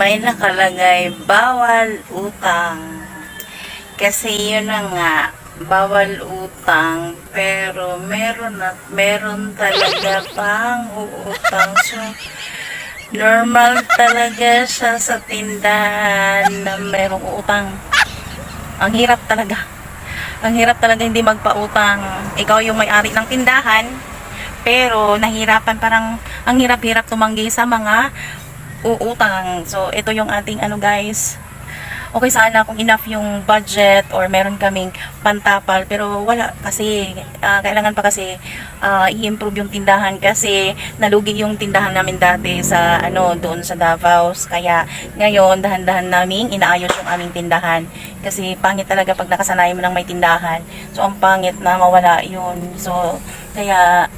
may nakalagay bawal utang. Kasi yun na nga, bawal utang, pero meron talaga pang uutang. So, normal talaga siya sa tindahan na merong utang. Ang hirap talaga. Ang hirap talaga hindi magpautang. Ikaw yung may-ari ng tindahan, pero nahirapan, parang ang hirap-hirap tumanggi sa mga uutang. So, ito yung ating guys. Okay sana kung enough yung budget or meron kaming pantapal, pero wala kasi kailangan pa kasi i-improve yung tindahan kasi nalugi yung tindahan namin dati sa doon sa Davao. Kaya ngayon dahan-dahan naming inaayos yung aming tindahan kasi pangit talaga pag nakasanay mo ng may tindahan. So ang pangit na mawala yun. So kaya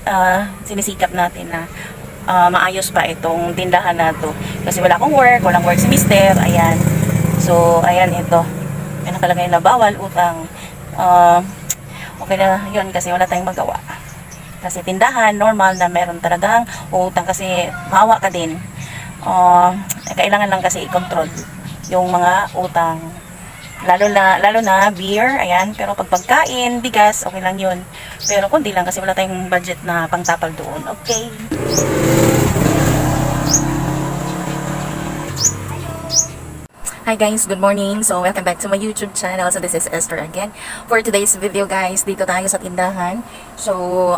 sinisikap natin na maayos pa itong tindahan na to kasi wala akong work, walang work si mister. Ayan. So, ayan ito. May nakalagay na bawal utang. Okay na yun kasi wala tayong magawa. Kasi tindahan, normal na meron talagang utang kasi maawa ka din. Kailangan lang kasi i-control yung mga utang. Lalo na beer, ayan. Pero pag pagkain, bigas, okay lang yun. Pero kundi lang kasi wala tayong budget na pangtapal doon. Okay. Hi guys, good morning. So welcome back to my YouTube channel. So this is Esther again. For today's video guys, dito tayo sa tindahan. So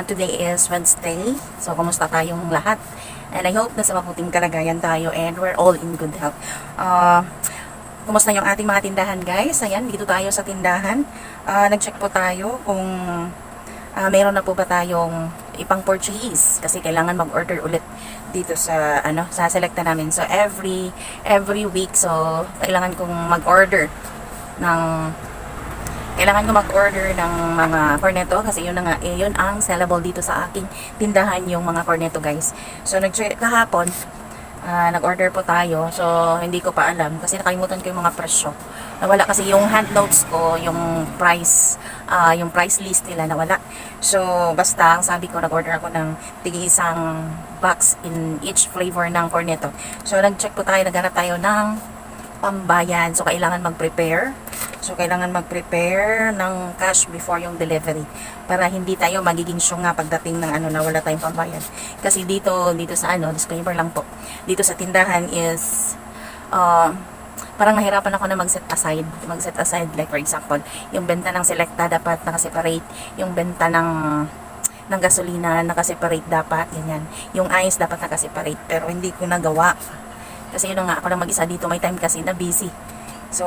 today is Wednesday. So kumusta tayong lahat? And I hope na sa mabuting kalagayan tayo and we're all in good health. Kumusta yung ating mga tindahan guys? Ayan, dito tayo sa tindahan. Nag-check po tayo kung mayroon na po ba tayong ipang purchase kasi kailangan mag-order ulit dito sa sa selecta namin. So every week so kailangan kong mag-order ng mga corneto kasi yun na nga yun ang sellable dito sa aking tindahan, yung mga corneto guys. So kahapon nag-order po tayo. So hindi ko pa alam kasi nakalimutan ko yung mga presyo. Nawala kasi yung hand notes ko, yung price list nila nawala. So basta ang sabi ko, nag-order ako ng tig-isang box in each flavor ng corneto. So nag-check po tayo, naghanap tayo ng pambayan. So kailangan mag-prepare. Ng cash before yung delivery para hindi tayo magiging syunga pagdating ng na wala tayong pambayan. Kasi dito sa disclaimer lang po. Dito sa tindahan is parang nahirapan ako na mag-set aside like for example, yung benta ng selecta dapat naka-separate, yung benta ng gasolina naka-separate dapat, ganyan. Yung ice dapat naka-separate, pero hindi ko nagawa. Kasi yun nga, ako lang mag-isa dito, may time kasi na busy. So,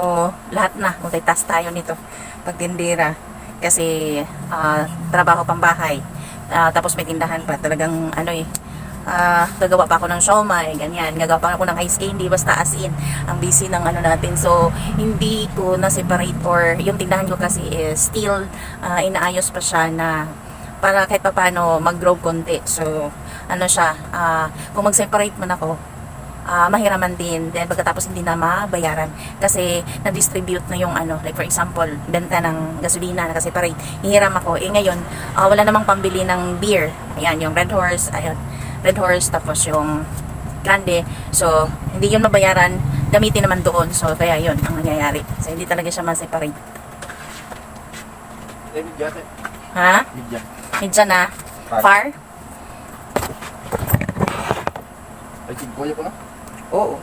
lahat na, multitask tayo nito pagtindera. Kasi, trabaho pang bahay. Tapos may tindahan pa. Talagang, gagawa pa ako ng siomai, ganyan. Gagawa pa ako ng ice candy, basta as in, ang busy ng natin. So, hindi ko na-separate or yung tindahan ko kasi is still, inaayos pa siya na para kahit pa paano mag-grow konti. So, kung mag-separate man ako, mahiraman din. Then pagkatapos hindi na mabayaran kasi na-distribute na yung like for example, benta ng gasolina naka-separate. Hihiram ako. Ngayon, wala namang pambili ng beer. Ayan, yung Red Horse, tapos yung Grande. So, hindi yun mabayaran. Gamitin naman doon. So, kaya yun ang nangyayari. So, hindi talaga siya ma-separate. Ha? Midya na. Far? Ay, tigboya ko na? Oo.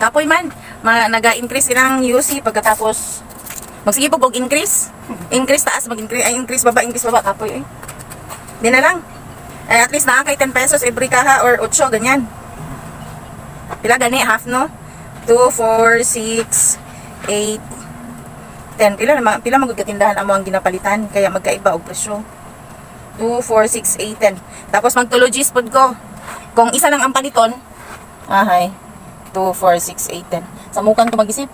Kapoy man, naga-increase ng UC pagkatapos magsige og increase. Increase taas, increase baba, kapoy Di na lang. At least kay 10 pesos every kaha or 8 ganyan. Pila gani half no? 2 4 6 8 10 pila magkatindahan amo ang ginapalitan kaya magkaiba og presyo. 2 4 6 8 10. Tapos magtulogis pod ko. Kung isa lang ang paliton, 2, 4, 6, 8, 10. Sa mukan ko mag-isip.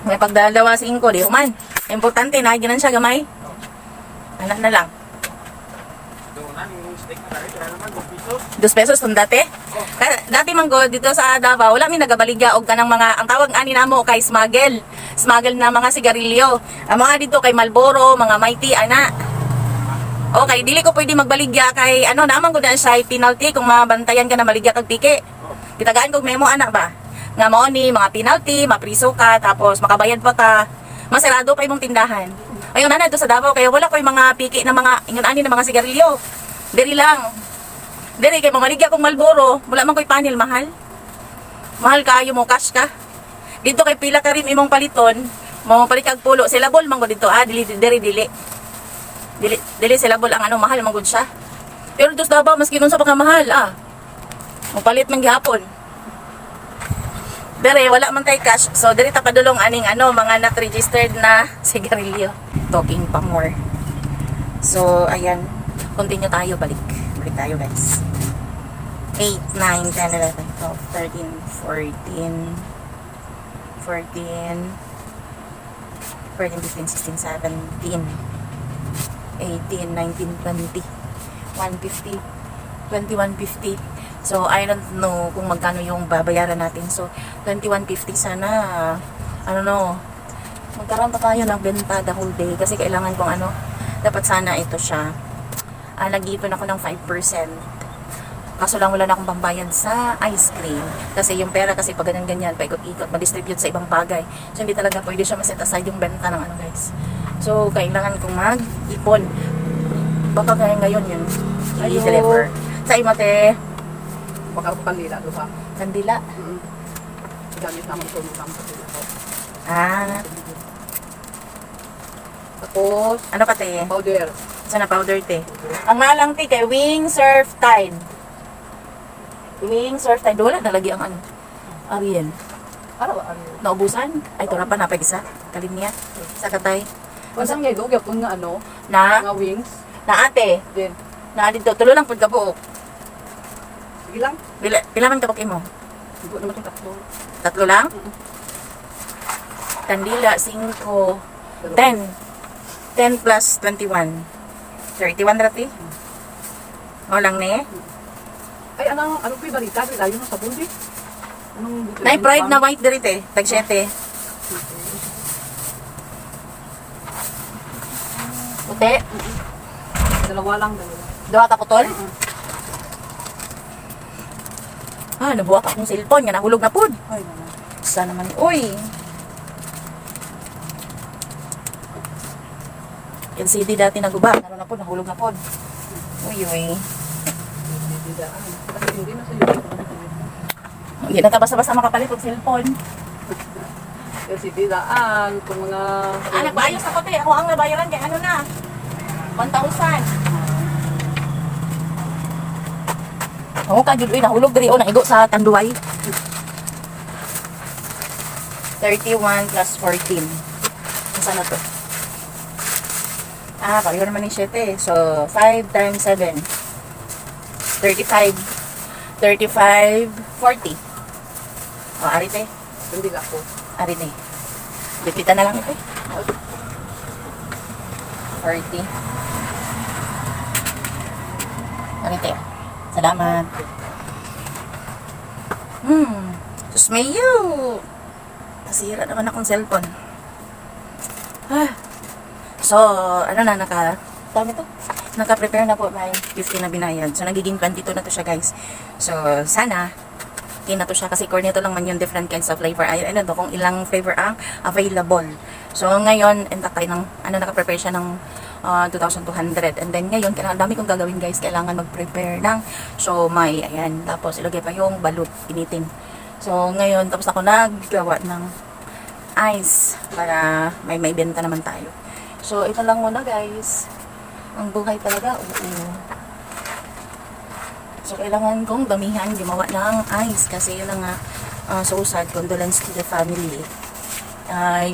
May pagdalawa sa ingko, di human. Importante na, ginan siya gamay. Anak na lang. 2 pesos kung dati. Dati manggo dito sa Davao, wala may nagabaligya og kanang mga, ang tawag ani namo kay smuggle. Smuggle na mga sigarilyo. Ang mga dito kay Marlboro, mga Mighty, ana. Okay, dili ko pwede magbaligya kay naman ko na siya penalty kung mabantayan ka na maligya kag tike. Kitagaan kog memo ana ba. Nga mao ni mga penalty, mapriso ka, tapos makabayad pa ka. Masarado pa imong tindahan. Ayun na to sa Davao kaya wala koy mga piki na mga ingon ani na mga sigarilyo. Diri lang. Diri kay mamaligya kong Marlboro, wala man koy panel mahal. Mahal kaayo mo cash ka. Dito kay pila ka rin imong paliton, mo palit kag pulo sila bol man gud dito dili. Dili sila bol ang ano mahal man gud siya. Pero dos Davao mas kinunsa pa ka mahal Mo palit man gyapon. Dere wala man tay cash. So diri ta padulong aning ano mga not registered na sigarilyo. Talking pa more. So ayan, continue tayo balik. Balik tayo guys. 8, 9, 10, 11, 12, 13, 14, 15, 16, 17, 18, 19, 20, 150, 2150. So, I don't know kung magkano yung babayaran natin. So, 2150 sana. Ano no, magkaroon pa tayo ng benta the whole day. Kasi kailangan kong ano, dapat sana ito siya. Nag-ipon ako ng 5%. Kaso lang wala na akong pambayad sa ice cream. Kasi yung pera kasi pag ganyan-ganyan, paikot-ikot, ma-distribute sa ibang bagay. So, hindi talaga pwede siya ma-set aside yung benta ng ano guys. So, kailangan kong mag-ipon. Baka kaya ngayon yun, i-deliver. Sa imate, Baka ko kanila, diba? kandila. Gamit naman ito ng kanila. Tapos, ano pa te? Powder. Sana powder te. Ang malang te kay Wing Surf Tide. Wing Surf Tide. Wala na lagi ang ano. Ariel. Ano? Naubusan? Ay, ito na pa napag-isa. Kalim niya. Sa katay. Kung saan ngayon, gawin ko nga ano, Na? mga wings. Na ate. Then, Na dito. Tulo lang po ka buok. sige lang. Pila man kapag mo? Hindi naman itong tatlo. Tatlo lang? Kandila, 5, 10. 10 plus 21. 31 rati? O lang ne? Ay, anong po yung balita? Layo ng sabon, di? Nay pride na white diri te. Tag 7. Puti. Dalawa lang, dalawa. Duha ka putol? Nabuhat akong cellphone nga nahulog na pud. Ay, naman. Sa naman, uy. LCD dati nagubak. Naroon na po, nahulog na po. Uy, uy. Hindi daan. Kasi hindi na sa YouTube. Hindi na ta basta-basta makapalit og cellphone. Kasi di daan. Kung mga... Nagbayos ako te. Ako ang nabayaran kay ano na. 1,000. Oo ka, Jude. Uy, nahulog diri. Nahigo sa Tanduay. 31 plus 14. Saan na to? Pareho naman yung 7. So, 5 times 7. 35. 35, 40. Ari te. Hindi ako. Ari te. Lipitan na lang ito. 40. Ari te. Salamat. Sus mayo. Nasira naman akong cellphone. So, ano na, tawag ito? Naka-prepare na po may 50 na binayad. So, nagiging 22 na to siya, guys. So, sana, na to siya kasi cornetto lang man yung different kinds of flavor. Ay, ano to, kung ilang flavor ang available. So, ngayon, entak tayo ng, naka-prepare siya ng 2,200. And then, ngayon, dami kong gagawin, guys. Kailangan mag-prepare ng siomay. Ayan. Tapos, ilagay pa yung balut, initin. So, ngayon, tapos ako naggawa ng ice para may benta naman tayo. So, ito lang muna guys. Ang buhay talaga, So, kailangan kong damihan gumawa ng ice kasi yun ang so sad, condolence to the family.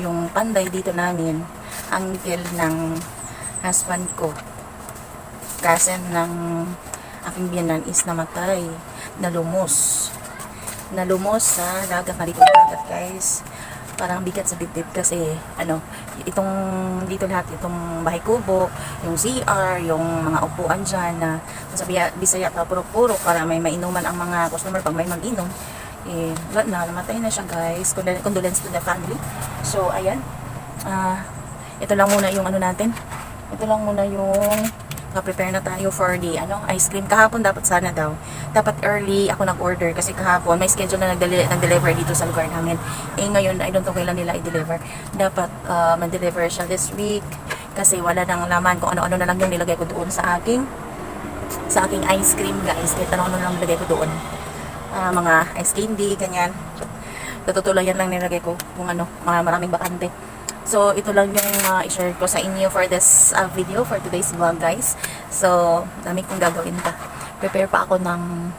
Yung panday dito namin, uncle ng husband ko, cousin ng aking biyanan is namatay, nalumos sa dagat, malikong dagat guys. Parang bigat sa dibdib kasi itong dito lahat, itong bahay kubo, yung CR, yung mga upuan dyan na sa Bisaya pa puro-puro para may mainuman ang mga customer pag may mag-inom. Namatay na siya guys. Condolence to the family. So ayan, ito lang muna yung natin, ito lang muna yung prepare na tayo for the ice cream. Kahapon dapat sana daw. Dapat early ako nag-order kasi kahapon may schedule na nag-deliver dito sa lugar namin. Ngayon, I don't know kailan nila i-deliver. Dapat mag-deliver siya this week kasi wala nang laman kung ano-ano na lang yung nilagay ko doon sa aking ice cream, guys. Kahit ano-ano lang nilagay ko doon. Mga ice candy, ganyan. Tutulayan lang nilagay ko kung maraming bakante. So, ito lang yung i-share ko sa inyo for this video, for today's vlog, guys. So, dami kong gagawin pa. Prepare pa ako ng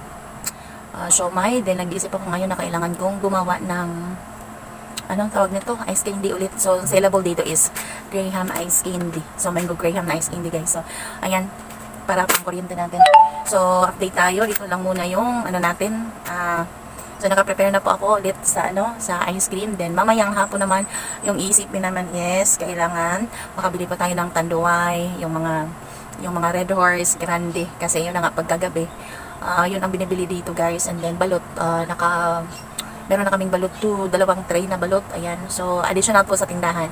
siomai. Then, nag-iisip ako ngayon na kailangan kong gumawa ng anong tawag nito? Ice candy ulit. So, saleable dito is Graham ice candy. So, mango Graham na ice candy, guys. So, ayan. Para pang kuryente natin. So, update tayo. Ito lang muna yung natin. So, naka-prepare na po ako ulit sa ice cream. Then, mamayang hapon naman, yung iisipin naman is, kailangan makabili pa tayo ng tanduay, yung mga Red Horse, Grande, kasi yun na nga pagkagabi. Yun ang binibili dito, guys. And then, balot, meron na kaming balot 2, 2 tray na balot. Ayan. So, additional po sa tindahan.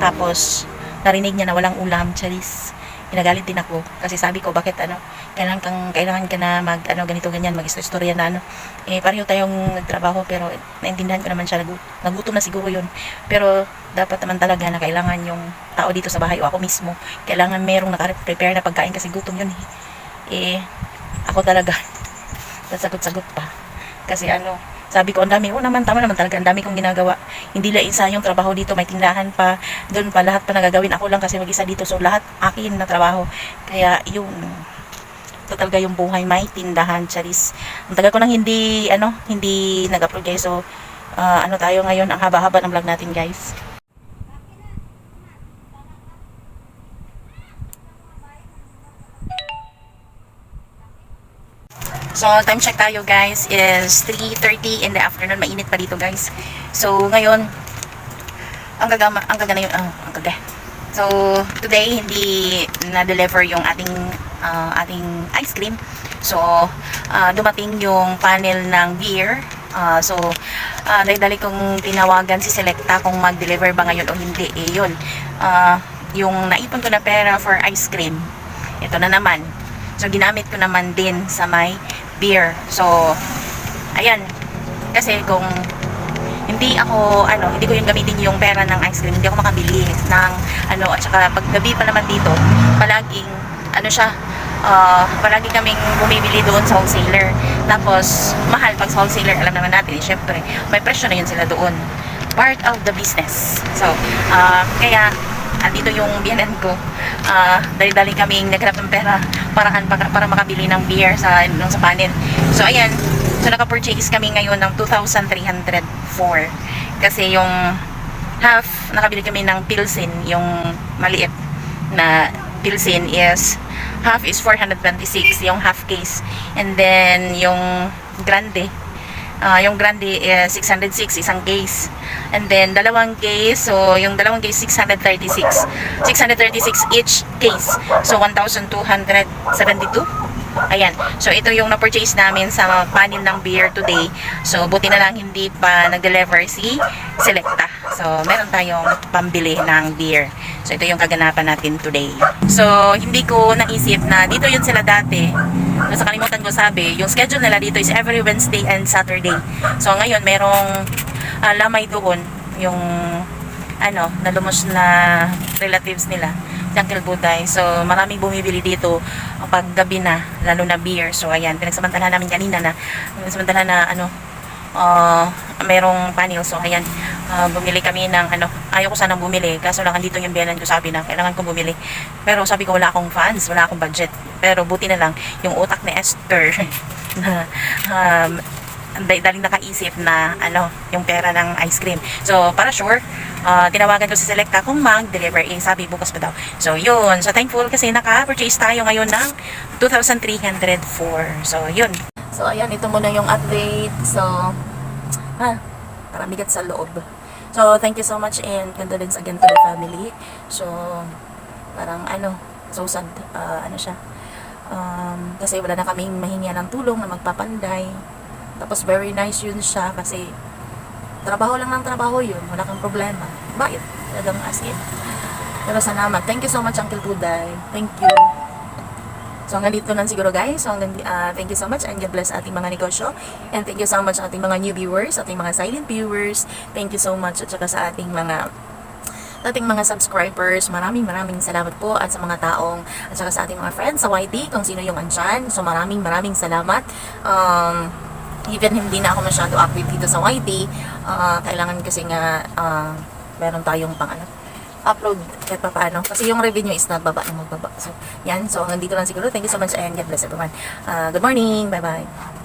Tapos, narinig niya na walang ulam, charis. Pinagalit din ako. Kasi sabi ko, bakit kailangan ka na ganito, ganyan, mag-istorya na pareho tayong nagtrabaho, pero naintindihan ko naman siya, nagutom na siguro yun. Pero, dapat naman talaga na kailangan yung tao dito sa bahay, o ako mismo, kailangan merong naka-prepare na pagkain kasi gutom yun. Ako talaga, sasagot-sagot pa. Kasi sabi ko, ang dami. Naman, tama naman talaga. Ang dami kong ginagawa. Hindi lang isa yung trabaho dito. May tindahan pa. Doon pa lahat pa nagagawin. Ako lang kasi mag-isa dito. So, lahat akin na trabaho. Kaya, ito talaga yung buhay. May tindahan, charis. Ang tagal ko nang hindi nag-upload guys. So, tayo ngayon. Ang haba-haba ng vlog natin guys. So, time check tayo guys is 3:30 in the afternoon. Mainit pa dito guys. So, ngayon, ang gaga na yun. So, today, hindi na-deliver yung ating ice cream. So, dumating yung panel ng beer. Dali kong tinawagan si Selecta kung mag-deliver ba ngayon o hindi. Yun. Yung naipon ko na pera for ice cream, ito na naman. So, ginamit ko naman din sa may beer. So, ayan. Kasi kung hindi ko yung gamitin yung pera ng ice cream, hindi ako makabili ng at saka pag gabi pa naman dito, palaging palagi kaming bumibili doon sa wholesaler. Tapos, mahal pag sa wholesaler, alam naman natin, syempre, may presyo na yun sila doon. Part of the business. So, kaya, andito yung biyanan ko. Dali-dali kaming naghanap ng pera para makabili ng beer sa panel. So, ayan. So, naka-purchase kami ngayon ng 2,304. Kasi yung half, nakabili kami ng Pilsen, yung maliit na Pilsen is, half is 426, yung half case. And then, yung grande is 606, isang case. And then, dalawang case, so yung dalawang case, 636 each case. So, 1,272. Ayan. So, ito yung na-purchase namin sa panel ng beer today. So, buti na lang hindi pa nag-deliver si Selecta. So, meron tayong pambili ng beer. So, ito yung kaganapan natin today. So, hindi ko naisip na dito yun sila dati. Sa kalimutan ko sabi, yung schedule nila dito is every Wednesday and Saturday. So, ngayon, merong lamay doon. Yung, nalumos na relatives nila. si Uncle Buday. So, maraming bumibili dito pag gabi na, lalo na beer. So, ayan, pinagsamantala namin kanina na, merong panel. So, ayan, bumili kami ng, ayaw ko sanang bumili. Kaso lang, andito yung biyanan ko, sabi na, kailangan kong bumili. Pero sabi ko, wala akong funds, wala akong budget. Pero buti na lang, yung utak ni Esther, na, daling nakaisip na, yung pera ng ice cream. So, para sure, tinawagan ko si Selecta kung mag-deliver. Sabi, bukas pa daw. So, yun. So, thankful kasi naka-purchase tayo ngayon ng 2,304. So, yun. So, ayan, ito muna yung update. So, parang bigat sa loob. So, thank you so much and condolence again to the family. So, parang so sad, siya. Kasi wala na kaming mahingi ng tulong na magpapanday. Tapos, very nice yun siya kasi trabaho lang ng trabaho yun. Wala kang problema. Bakit? Talagang as in. Pero salamat. Thank you so much, Uncle Buday. Thank you. So, hanggang dito lang siguro guys. So, thank you so much and God bless ating mga negosyo. And thank you so much ating mga new viewers, ating mga silent viewers. Thank you so much at saka sa ating mga subscribers. Maraming salamat po at sa mga taong at saka sa ating mga friends sa YT kung sino yung andyan. So, maraming salamat. Even hindi na ako masyado active dito sa YT. Kailangan kasi nga meron tayong upload kahit pa paano. Kasi yung revenue is nagbaba. So, yan. So, hanggang dito lang siguro. Thank you so much and God bless everyone. Good morning. Bye-bye.